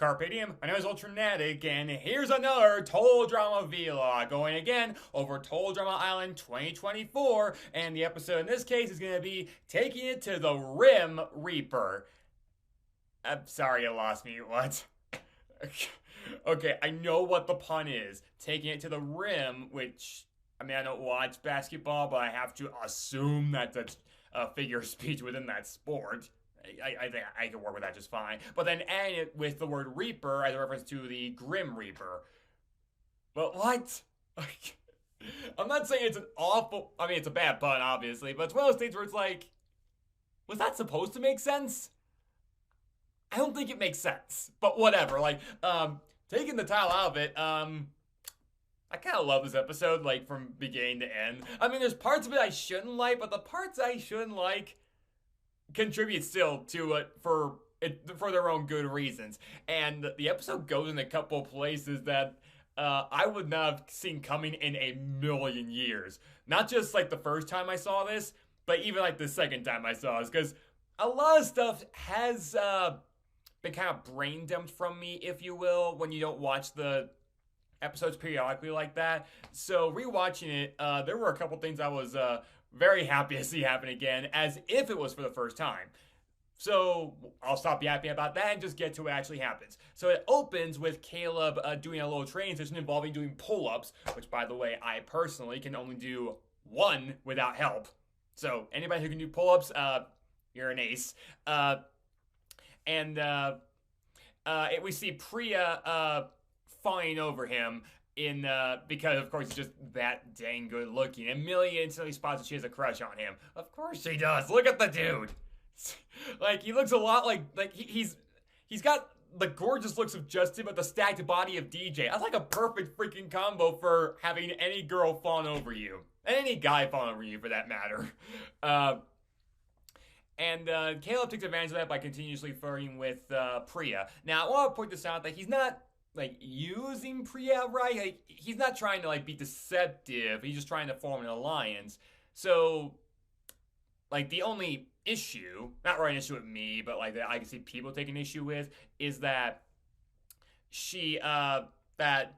Carpe diem, my name is Ultranatic, and here's another Total Drama vlog going again over Total Drama Island 2024, and the episode in this case is going to be Taking It to the Rim Reaper. I'm sorry you lost me, what? Okay, I know what the pun is. Taking it to the rim, which, I mean, I don't watch basketball, but I have to assume that that's a figure of speech within that sport. I think I can work with that just fine. But then adding it with the word Reaper as a reference to the Grim Reaper. But what? I'm not saying it's an awful... I mean, it's a bad pun, obviously. But it's one of those things where it's like... Was that supposed to make sense? I don't think it makes sense. But whatever. Like, taking the title out of it, I kind of love this episode, like, from beginning to end. I mean, there's parts of it I shouldn't like, but the parts I shouldn't like contribute still to it for their own good reasons. And the episode goes in a couple places that I would not have seen coming in a million years. Not just like the first time I saw this, but even like the second time I saw this, because a lot of stuff has been kind of brain dumped from me, if you will, when you don't watch the episodes periodically like that. So rewatching it, there were a couple things I was very happy to see happen again, as if it was for the first time. So I'll stop yapping about that and just get to what actually happens. So it opens with Caleb doing a little training session involving doing pull-ups, which, by the way, I personally can only do one without help. So anybody who can do pull-ups, you're an ace. We see Priya fawning over him because of course he's just that dang good looking. And Millie instantly spots that she has a crush on him. Of course she does. Look at the dude. Like, he looks a lot like he's got the gorgeous looks of Justin, but the stacked body of DJ. That's like a perfect freaking combo for having any girl fawn over you. And any guy fawn over you, for that matter. Caleb takes advantage of that by continuously flirting with Priya. Now, I want to point this out that he's not like using Priya, right? Like, he's not trying to like be deceptive. He's just trying to form an alliance. So, like, the only issue, not really an issue with me, but like that I can see people taking issue with, is that that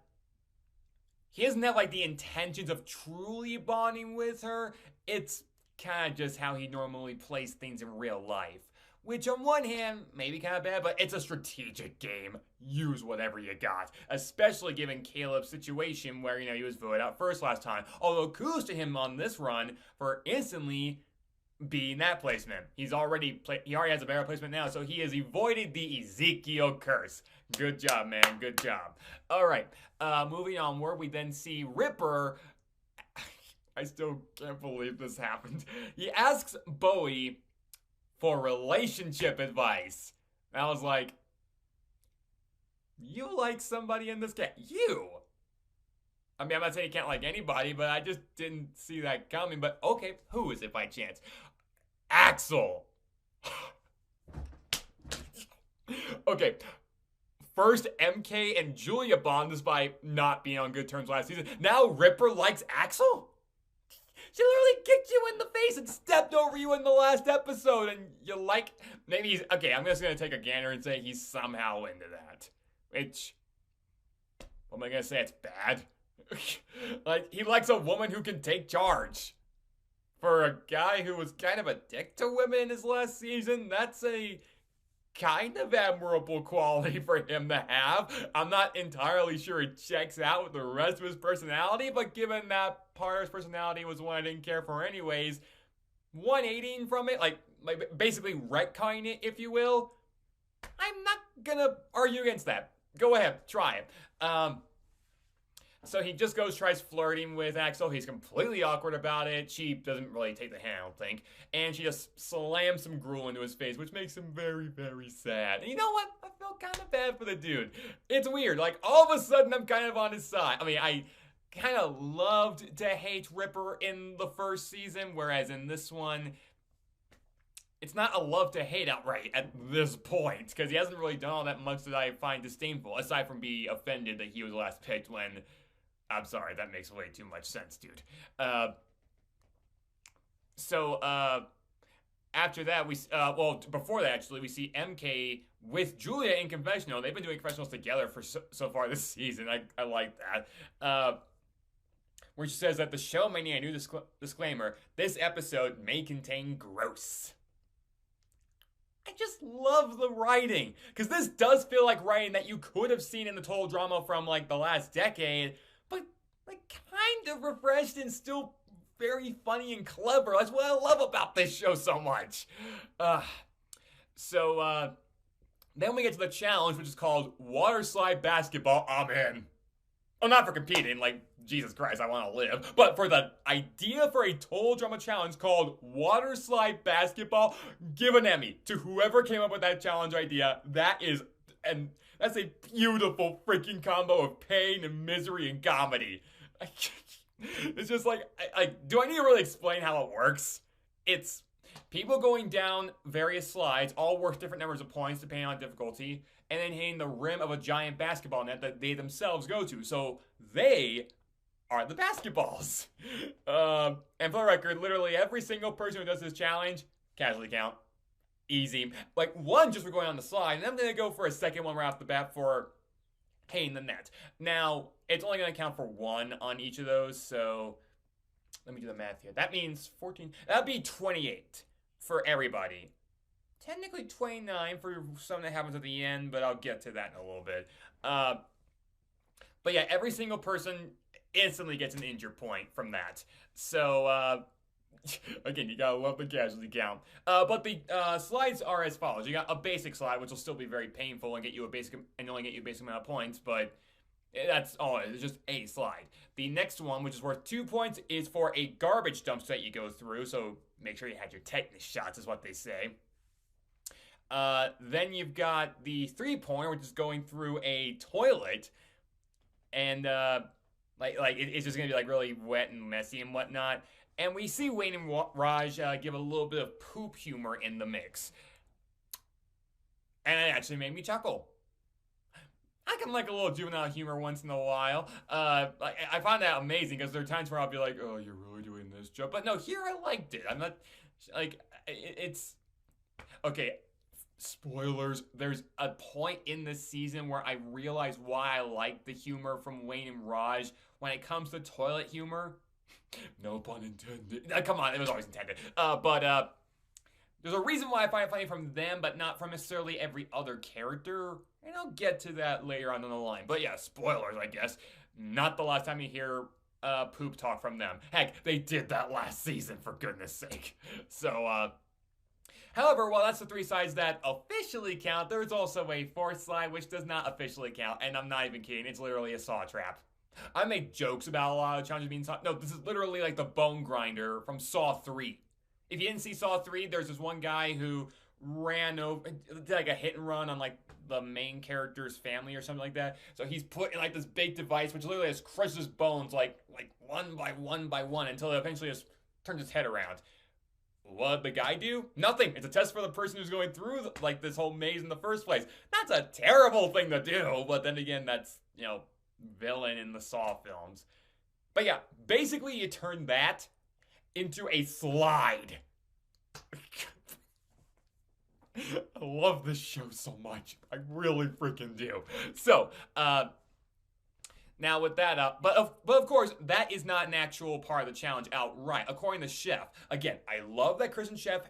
he doesn't have like the intentions of truly bonding with her. It's kind of just how he normally plays things in real life. Which on one hand, maybe kind of bad, but it's a strategic game. Use whatever you got. Especially given Caleb's situation where, he was voted out first last time. Although kudos to him on this run for instantly being that placement. He already has a better placement now, so he has avoided the Ezekiel curse. Good job, man. Good job. All right. Moving onward, we then see Ripper. I still can't believe this happened. He asks Bowie for relationship advice. And I was like, you like somebody in this game? You? I mean, I'm not saying you can't like anybody, but I just didn't see that coming. But okay, who is it by chance? Axel. Okay. First, MK and Julia bond despite not being on good terms last season. Now Ripper likes Axel? She literally kicked you in the face and stepped over you in the last episode, and you like... Maybe he's... Okay, I'm just going to take a gander and say he's somehow into that. Which... What am I going to say? It's bad? Like, he likes a woman who can take charge. For a guy who was kind of a dick to women in his last season, that's a kind of admirable quality for him to have. I'm not entirely sure it checks out with the rest of his personality, but given that part of his personality was one I didn't care for anyways, 180ing from it, like basically retconning it, if you will, I'm not gonna argue against that. Go ahead, try it. So he just tries flirting with Axel. He's completely awkward about it. She doesn't really take the hint, I don't think. And she just slams some gruel into his face, which makes him very, very sad. And you know what? I felt kind of bad for the dude. It's weird. Like, all of a sudden, I'm kind of on his side. I mean, I kind of loved to hate Ripper in the first season, whereas in this one, it's not a love to hate outright at this point, because he hasn't really done all that much that I find disdainful, aside from being offended that he was last picked when... I'm sorry, that makes way too much sense, dude. After that, before that, actually, we see MK with Julia in confessional. They've been doing confessionals together for so far this season. I like that. Where she says that the show may need a new disclaimer. This episode may contain gross. I just love the writing, because this does feel like writing that you could have seen in the total drama from like the last decade, but like kind of refreshed and still very funny and clever. That's what I love about this show so much. Then we get to the challenge, which is called Water Slide Basketball. I'm in. Oh, not for competing, like, Jesus Christ, I want to live. But for the idea for a total drama challenge called Water Slide Basketball, give an Emmy to whoever came up with that challenge idea. That's a beautiful freaking combo of pain and misery and comedy. It's just like, do I need to really explain how it works? It's people going down various slides, all worth different numbers of points depending on difficulty, and then hitting the rim of a giant basketball net that they themselves go to. So they are the basketballs. And for the record, literally every single person who does this challenge, casualty count, easy. Like one just for going on the slide, and I'm going to go for a second one right off the bat for hitting the net. Now, it's only going to count for one on each of those, so let me do the math here. That means 14. That'd be 28 for everybody. Technically 29 for something that happens at the end, but I'll get to that in a little bit. But yeah, every single person instantly gets an injured point from that. So, again, you gotta love the casualty count. But the slides are as follows. You got a basic slide, which will still be very painful and only get you a basic amount of points, but that's all. It's just a slide. The next one, which is worth 2 points, is for a garbage dump that you go through. So make sure you had your tetanus shots, is what they say. Then you've got the 3-pointer, which is going through a toilet, and it's just gonna be like really wet and messy and whatnot. And we see Wayne and Raj give a little bit of poop humor in the mix, and it actually made me chuckle. I can like a little juvenile humor once in a while. I find that amazing because there are times where I'll be like, "Oh, you're really doing this joke," but no, here I liked it. I'm not like it's okay. Spoilers, there's a point in this season where I realize why I like the humor from Wayne and Raj when it comes to toilet humor. No pun intended. Come on, it was always intended. But there's a reason why I find it funny from them, but not from necessarily every other character. And I'll get to that later on in the line. But yeah, spoilers, I guess. Not the last time you hear poop talk from them. Heck, they did that last season, for goodness sake. So, however, while that's the 3 sides that officially count, there's also a 4th slide which does not officially count, and I'm not even kidding, it's literally a saw trap. I make jokes about a lot of challenges being saw. No, this is literally like the bone grinder from Saw 3. If you didn't see Saw 3, there's this one guy who ran over, did like a hit and run on like the main character's family or something like that. So he's put in like this big device which literally just crushes his bones like one by one by one until it eventually just turns his head around. What'd the guy do? Nothing. It's a test for the person who's going through like this whole maze in the first place. That's a terrible thing to do, but then again, that's, you know, villain in the Saw films. But yeah, basically you turn that into a slide. I love this show so much. I really freaking do. So, now with that up, but of course, that is not an actual part of the challenge outright. According to Chef, again, I love that Chris and Chef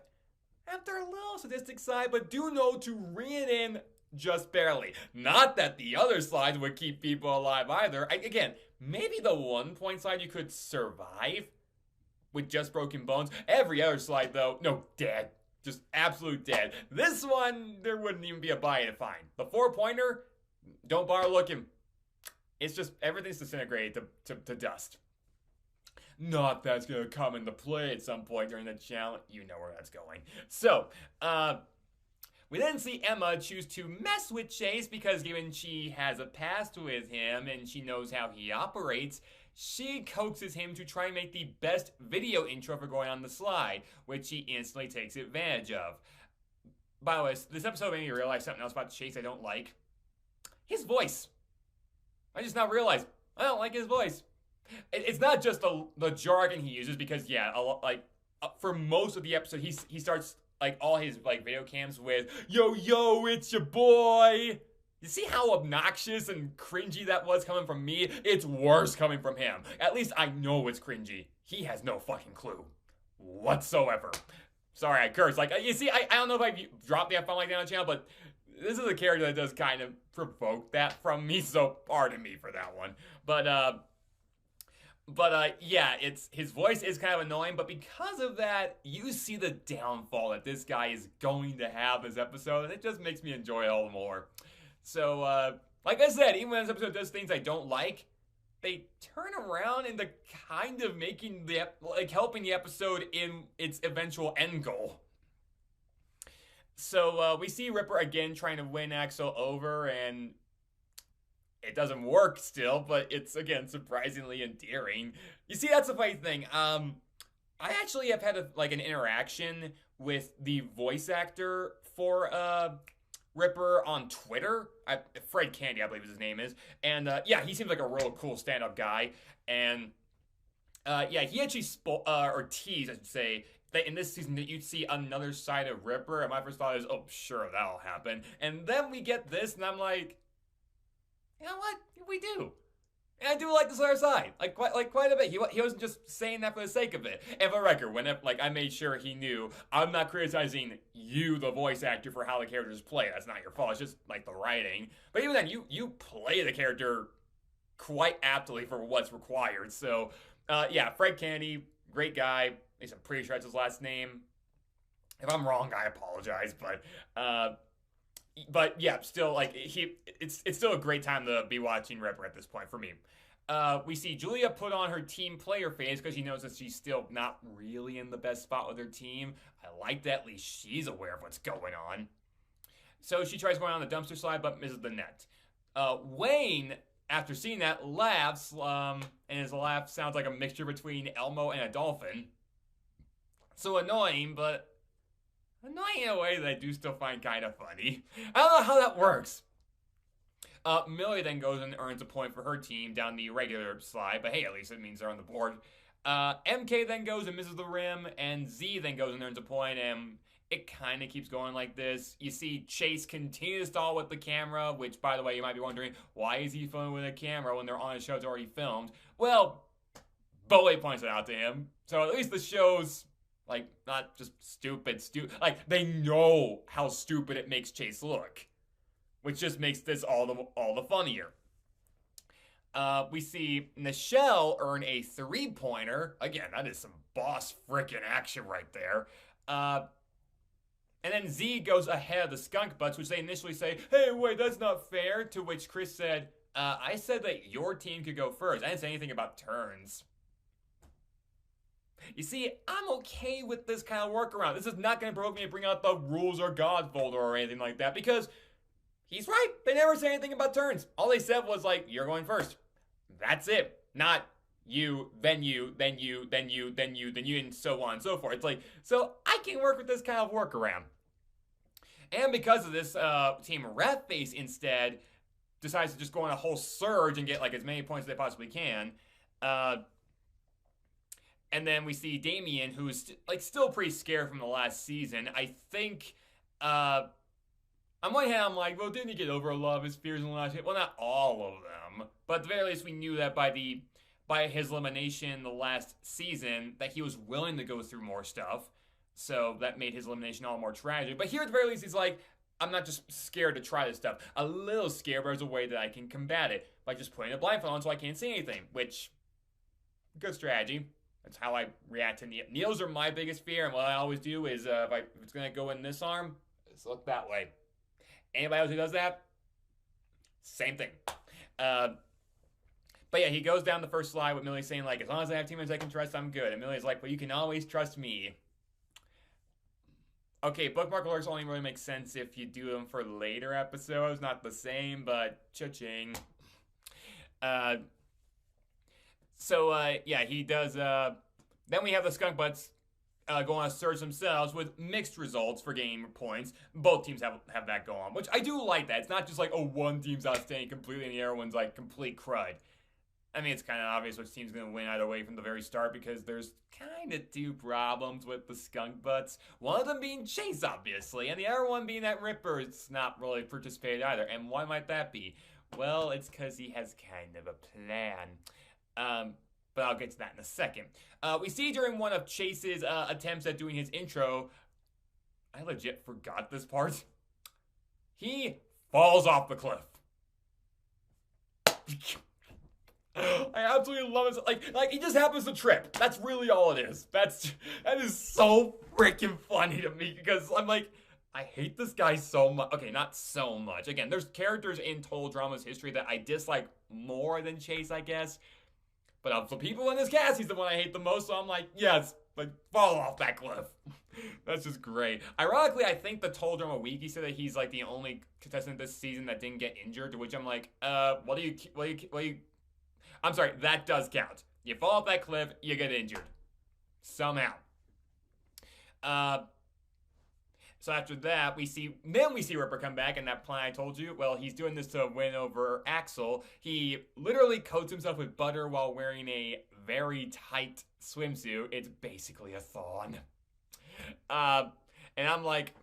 have their little sadistic side, but do know to rein it in just barely. Not that the other slides would keep people alive either. Again, maybe the 1-point slide you could survive with just broken bones. Every other slide, though, no, dead. Just absolute dead. This one, there wouldn't even be a body to find. The 4-pointer, don't bother looking. It's just, everything's disintegrated to dust. Not that's gonna come into play at some point during the challenge. You know where that's going. So, we then see Emma choose to mess with Chase because given she has a past with him and she knows how he operates, she coaxes him to try and make the best video intro for going on the slide, which he instantly takes advantage of. By the way, this episode made me realize something else about Chase I don't like. His voice. I just now realized I don't like his voice. It's not just the jargon he uses because, yeah, for most of the episode, he starts like all his like video cams with "Yo yo, it's your boy." You see how obnoxious and cringy that was coming from me? It's worse coming from him. At least I know it's cringy. He has no fucking clue whatsoever. Sorry, I cursed. Like, you see, I don't know if I dropped the F-bomb like that on the channel, but this is a character that does kind of provoke that from me, so pardon me for that one. Yeah, his voice is kind of annoying, but because of that, you see the downfall that this guy is going to have this episode, and it just makes me enjoy it all the more. So, like I said, even when this episode does things I don't like, they turn around into kind of making helping the episode in its eventual end goal. So, we see Ripper again trying to win Axel over, and it doesn't work still, but it's, again, surprisingly endearing. You see, that's the funny thing. I actually have had an interaction with the voice actor for Ripper on Twitter. Fred Candy, I believe his name is. And yeah, he seems like a real cool stand-up guy. And yeah, he actually teased, I should say, that in this season that you'd see another side of Ripper. And my first thought is, oh, sure, that'll happen. And then we get this, and I'm like, you know what? We do. And I do like this other side, quite a bit. He wasn't just saying that for the sake of it. And for the record, I made sure he knew I'm not criticizing you, the voice actor, for how the characters play. That's not your fault. It's just like the writing. But even then, you play the character quite aptly for what's required. So yeah, Fred Candy, great guy. At least I'm pretty sure that's his last name. If I'm wrong, I apologize. But yeah, still, it's still a great time to be watching Ripper at this point for me. We see Julia put on her team player face because she knows that she's still not really in the best spot with her team. I like that at least she's aware of what's going on. So she tries going on the dumpster slide but misses the net. Wayne, after seeing that, laughs, and his laugh sounds like a mixture between Elmo and a dolphin. So annoying, but annoying in a way that I do still find kind of funny. I don't know how that works. Millie then goes and earns a point for her team down the regular slide, but hey, at least it means they're on the board. MK then goes and misses the rim, and Z then goes and earns a point, and it kind of keeps going like this. You see Chase continue to stall with the camera, which, by the way, you might be wondering, why is he filming with a camera when they're on a show that's already filmed? Well, Bowie points it out to him, so at least the show's not just stupid. They know how stupid it makes Chase look, which just makes this all the funnier. We see Nichelle earn a 3-pointer. Again, that is some boss frickin' action right there. And then Z goes ahead of the skunk butts, which they initially say, hey, wait, that's not fair. To which Chris said, I said that your team could go first. I didn't say anything about turns. You see, I'm okay with this kind of workaround. This is not going to provoke me to bring out the rules or God folder or anything like that, because he's right. They never say anything about turns. All they said was you're going first. That's it. Not you, then you, then you, then you, then you, then you, and so on and so forth. It's so I can work with this kind of workaround. And because of this, Team Rat Face instead decides to just go on a whole surge and get as many points as they possibly can. And then we see Damien, who's still pretty scared from the last season. I think, on one hand, I'm like, well, didn't he get over a lot of his fears in the last hit? Well, not all of them, but at the very least, we knew that by his elimination the last season, that he was willing to go through more stuff. So that made his elimination all more tragic. But here, at the very least, he's I'm not just scared to try this stuff. A little scared, but there's a way that I can combat it by just putting a blindfold on so I can't see anything, which, good strategy. That's how I react to Neos are my biggest fear, and what I always do is, if it's going to go in this arm, just look that way. Anybody else who does that, same thing. But yeah, he goes down the first slide with Millie saying, as long as I have teammates I can trust, I'm good. And Millie's like, well, you can always trust me. Okay, bookmark alerts only really make sense if you do them for later episodes. Not the same, but cha-ching. Yeah, he does, then we have the skunk butts go on a surge themselves with mixed results for getting points. Both teams have that go on, which I do like that. It's not just one team's outstanding completely and the other one's complete crud. I mean, it's kind of obvious which team's going to win either way from the very start because there's kind of two problems with the skunk butts. One of them being Chase, obviously, and the other one being that Ripper's not really participated either. And why might that be? Well, it's because he has kind of a plan. But I'll get to that in a second. We see during one of Chase's attempts at doing his intro, I legit forgot this part. He falls off the cliff. I absolutely love it. Like he just happens to trip. That's really all it is. That is so freaking funny to me because I'm like, I hate this guy so much. Okay, not so much. Again, there's characters in Total Drama's history that I dislike more than Chase, I guess. But of the people in this cast, he's the one I hate the most. So I'm like, yes, like fall off that cliff. That's just great. Ironically, I think the Total Drama Wiki said that he's like the only contestant this season that didn't get injured. To which I'm like, what do you? I'm sorry, that does count. You fall off that cliff, you get injured. Somehow. So after that, we see Ripper come back, and that plan I told you, well, he's doing this to win over Axel. He literally coats himself with butter while wearing a very tight swimsuit. It's basically a thong. And I'm like,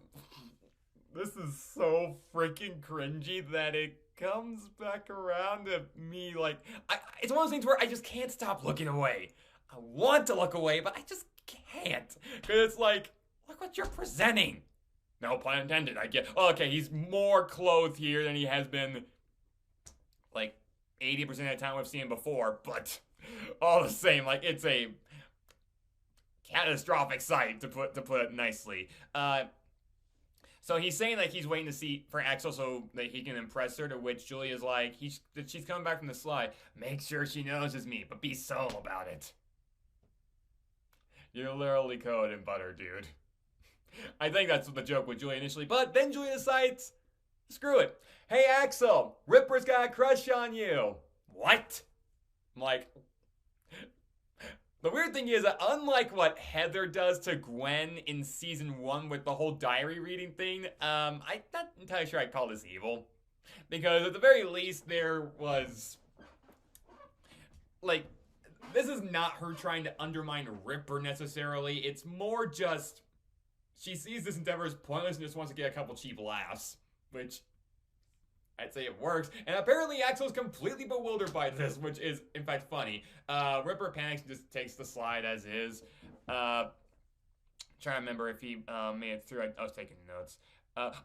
this is so freaking cringy that it comes back around to me. Like, it's one of those things where I just can't stop looking away. I want to look away, but I just can't. Because it's like, look what you're presenting. No pun intended, I get. Oh, okay, he's more clothed here than he has been, like, 80% of the time we've seen him before. But all the same, like, it's a catastrophic sight, to put it nicely. So he's saying that he's waiting to see for Axel so that he can impress her, to which Julia's like, she's coming back from the slide. Make sure she knows it's me, but be subtle about it. You're literally coated in butter, dude. I think that's the joke with Julia initially, but then Julia decides, screw it. Hey, Axel, Ripper's got a crush on you. What? I'm like, the weird thing is that unlike what Heather does to Gwen in season 1 with the whole diary reading thing, I'm not entirely sure I'd call this evil. Because at the very least, there was, like, this is not her trying to undermine Ripper necessarily. It's more just, she sees this endeavor as pointless and just wants to get a couple cheap laughs. Which, I'd say it works. And apparently Axel's completely bewildered by this, which is, in fact, funny. Ripper panics and just takes the slide as is. Trying to remember if he made it through. I was taking notes.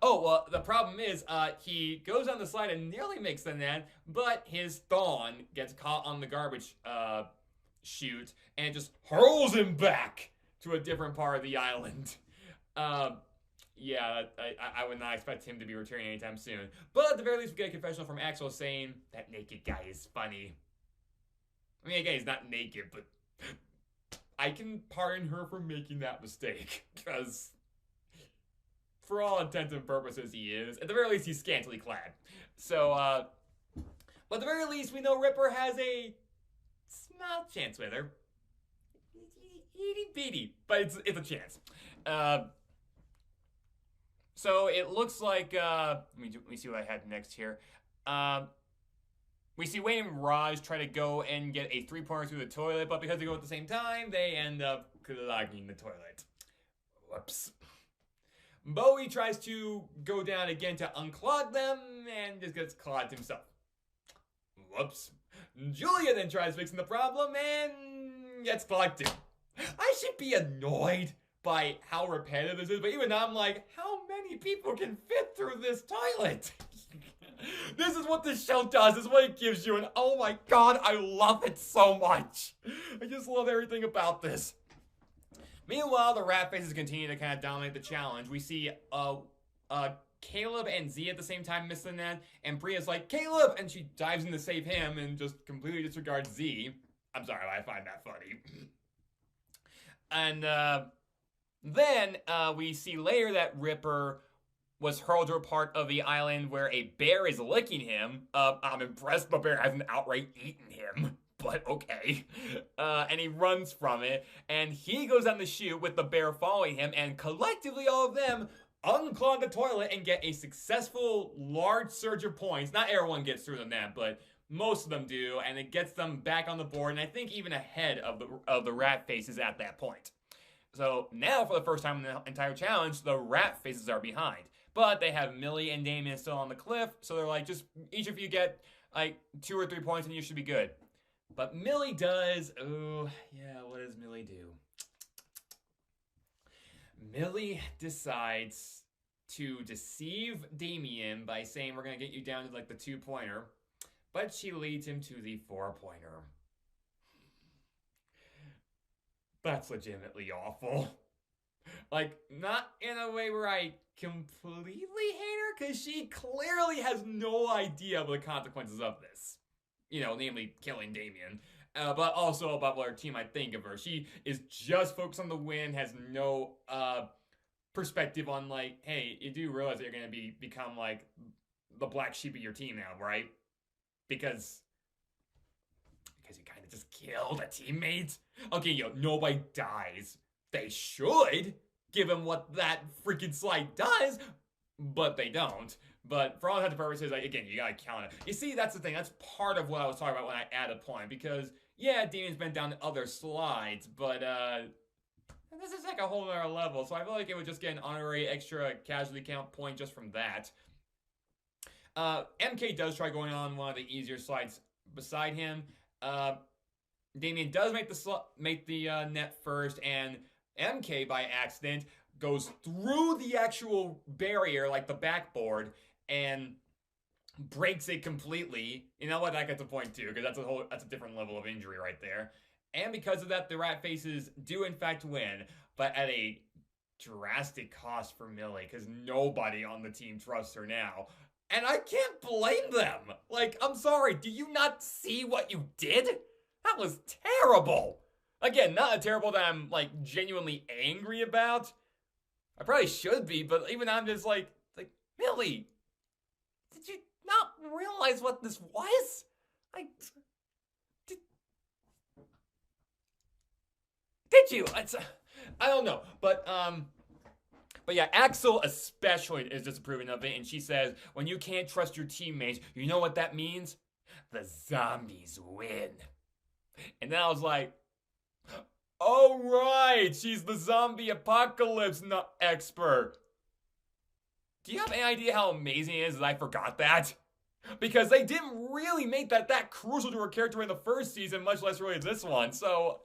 Well, the problem is, he goes on the slide and nearly makes the net, but his thong gets caught on the garbage chute, and it just hurls him back to a different part of the island. Yeah, I would not expect him to be returning anytime soon. But at the very least, we get a confessional from Axel saying that naked guy is funny. I mean, again, he's not naked, but I can pardon her for making that mistake. Because, for all intents and purposes, he is. At the very least, he's scantily clad. So, but at the very least, we know Ripper has a small chance with her. Itty bitty, but it's a chance. So it looks like, let me see what I had next here. We see Wayne and Raj try to go and get a 3-pointer through the toilet, but because they go at the same time, they end up clogging the toilet. Whoops. Bowie tries to go down again to unclog them, and just gets clogged himself. Whoops. Julia then tries fixing the problem, and gets clogged too. I should be annoyed by how repetitive this is, but even now I'm like, how many people can fit through this toilet? This is what this show does. This is what it gives you, and oh my god, I love it so much. I just love everything about this. Meanwhile, the rat faces continue to kind of dominate the challenge. We see Caleb and Z at the same time miss the net, and Priya's like, Caleb! And she dives in to save him and just completely disregards Z. I'm sorry, I find that funny. And then we see later that Ripper was hurled to a part of the island where a bear is licking him. I'm impressed the bear hasn't outright eaten him, but okay. And he runs from it, and he goes down the chute with the bear following him, and collectively all of them unclog the toilet and get a successful large surge of points. Not everyone gets through the net, but most of them do, and it gets them back on the board, and I think even ahead of the rat faces at that point. So now, for the first time in the entire challenge, the rat faces are behind. But they have Millie and Damien still on the cliff, so they're like, just each of you get like 2 or 3 points and you should be good. But Millie does, oh, yeah, what does Millie do? Millie decides to deceive Damien by saying, we're going to get you down to like the 2-pointer, but she leads him to the 4-pointer. That's legitimately awful. Like, not in a way where I completely hate her, because she clearly has no idea of the consequences of this. You know, namely killing Damien. But also about what her team might think of her. She is just focused on the win, has no perspective on, like, hey, you do realize that you're going to become, like, the black sheep of your team now, right? Because you kind of just killed a teammate. Okay, nobody dies. They should, given what that freaking slide does, but they don't. But for all intents and purposes, like, again, you gotta count it. You see, that's the thing. That's part of what I was talking about when I added a point. Because, yeah, Damien's been down to other slides, but this is like a whole other level. So I feel like it would just get an honorary extra casualty count point just from that. MK does try going on one of the easier slides beside him. Damien does make the net first, and MK by accident goes through the actual barrier, like the backboard, and breaks it completely. You know what? That gets a point too, because that's a different level of injury right there. And because of that, the rat faces do in fact win, but at a drastic cost for Millie, because nobody on the team trusts her now. And I can't blame them. Like, I'm sorry, do you not see what you did? That was terrible. Again, not a terrible that I'm, like, genuinely angry about. I probably should be, but even I'm just like, Millie, did you not realize what this was? Did you? I don't know, but yeah, Axel especially is disapproving of it, and she says, when you can't trust your teammates, you know what that means? The zombies win. And then I was like, oh right, she's the zombie apocalypse expert. Do you have any idea how amazing it is that I forgot that? Because they didn't really make that crucial to her character in the first season, much less really this one, so...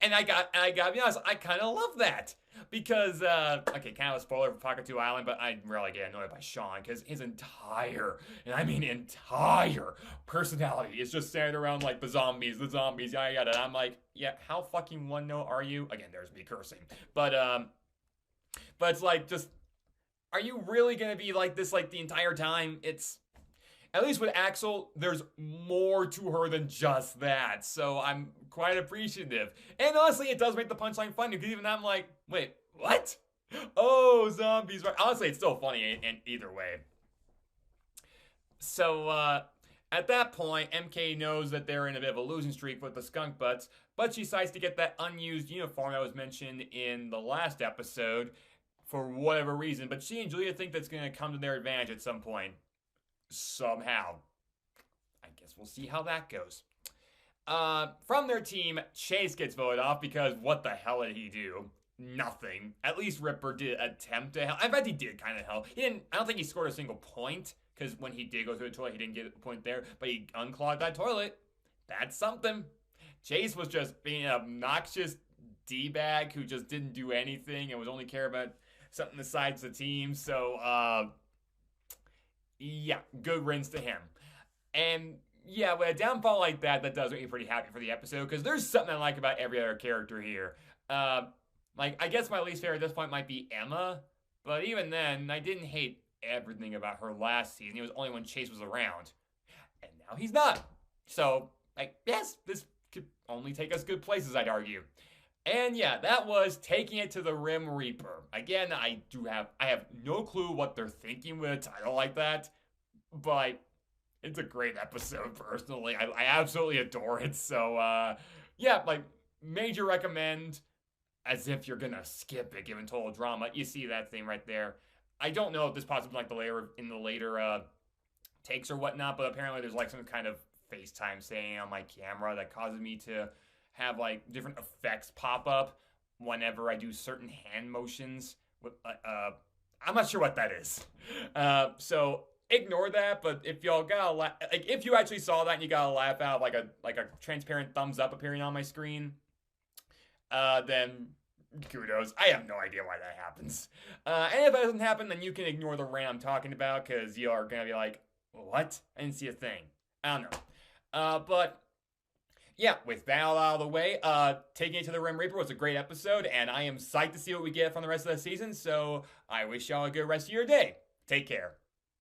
And I gotta be honest, I kind of love that. Because, okay, kind of a spoiler for Pocket 2 Island, but I really get annoyed by Sean, because his entire, and I mean entire, personality is just centered around, like, the zombies, yada yada. And I'm like, yeah, how fucking one note are you? Again, there's me cursing. But it's like, just, are you really gonna be like this, like, the entire time? It's... At least with Axel, there's more to her than just that, so I'm quite appreciative. And honestly, it does make the punchline funny, because even I'm like, wait, what? Oh, zombies. Honestly, it's still funny in either way. So, at that point, MK knows that they're in a bit of a losing streak with the skunk butts, but she decides to get that unused uniform that was mentioned in the last episode for whatever reason, but she and Julia think that's going to come to their advantage at some point. Somehow. I guess we'll see how that goes. From their team, Chase gets voted off because what the hell did he do? Nothing. At least Ripper did attempt to help. I bet he did kind of help. I don't think he scored a single point, because when he did go through the toilet, he didn't get a point there, but he unclogged that toilet. That's something. Chase was just being an obnoxious D-bag who just didn't do anything and was only care about something besides the team, so, yeah, good riddance to him. And yeah, with a downfall like that does make me pretty happy for the episode, because there's something I like about every other character here. Like, I guess my least favorite at this point might be Emma, but even then, I didn't hate everything about her last season. It was only when Chase was around. And now he's not. So, like, yes, this could only take us good places, I'd argue. And yeah, that was Taking It to the Rim Reaper. Again, I have no clue what they're thinking with a title like that, but it's a great episode, personally. I absolutely adore it, so, yeah, like, major recommend. as if you're gonna skip it given total drama. You see that thing right there. I don't know if this possibly like the later takes or whatnot, but apparently there's like some kind of FaceTime saying on my camera that causes me to have like different effects pop up whenever I do certain hand motions. I'm not sure what that is. So ignore that. But if y'all got like if you actually saw that and you got a laugh out of like a transparent thumbs up appearing on my screen, then kudos. I have no idea why that happens. And if it doesn't happen, then you can ignore the rant I'm talking about because you are gonna be like, what? I didn't see a thing. I don't know. But yeah, with that all out of the way, Taking It to the Rim Reaper was a great episode, and I am psyched to see what we get from the rest of the season. So I wish y'all a good rest of your day. Take care.